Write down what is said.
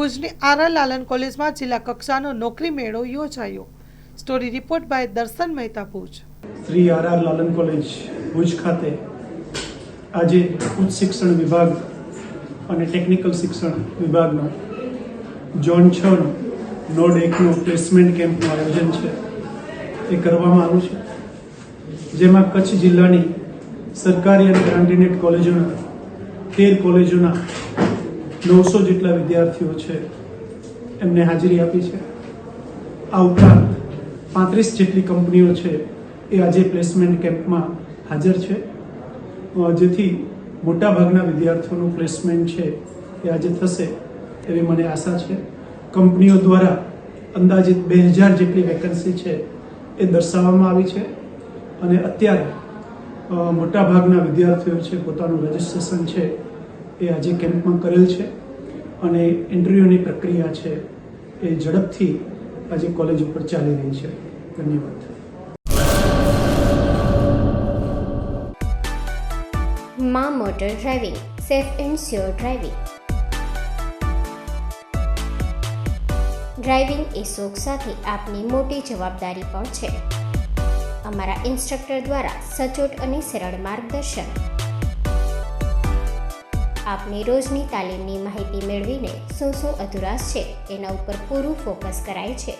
ભુજની આર લાલન કોલેજમાં જિલ્લા કક્ષાનો નોકરી મેળો યોજાયો. સ્ટોરી રિપોર્ટ બાય દર્શન મહેતા, ભુજ. શ્રી આર લાલન કોલેજ ભુજ ખાતે આજે ઉચ્ચ શિક્ષણ વિભાગ અને ટેકનિકલ શિક્ષણ વિભાગનો ઝોન 6 નો નોડ 1 નો પ્લેસમેન્ટ કેમ્પનું આયોજન છે એ કરવામાં આવ્યું છે, જેમાં કચ્છ જિલ્લાની સરકારી અને ગ્રાન્ટેડ કોલેજોના 13 કોલેજોના 900 જેટલા વિદ્યાર્થીઓ છે એમને હાજરી આપી છે. આ ઉપરાંત 35 જેટલી કંપનીઓ છે એ આજે પ્લેસમેન્ટ કેમ્પમાં હાજર છે, જેથી મોટાભાગના વિદ્યાર્થીઓનું પ્લેસમેન્ટ છે એ આજે થશે એવી મને આશા છે. કંપનીઓ દ્વારા અંદાજિત 2000 જેટલી વેકન્સી છે એ દર્શાવવામાં આવી છે અને અત્યારે મોટાભાગના વિદ્યાર્થીઓ છે પોતાનું રજિસ્ટ્રેશન છે એ આજે કેમ્પમાં કરેલ છે અને ઇન્ટરવ્યૂની પ્રક્રિયા છે એ ઝડપથી આજે કોલેજ ઉપર ચાલી રહી છે. ધન્યવાદ. માં motor driving, safe and sure driving. Driving એ શોખ સાથે આપની મોટી જવાબદારી પણ છે. અમારા ઇન્સ્ટ્રક્ટર દ્વારા સચોટ અને સરળ માર્ગદર્શન. આપની રોજની તાલીમની માહિતી મેળવીને શું અધુરાશ છે એના ઉપર પૂરું ફોકસ કરાય છે.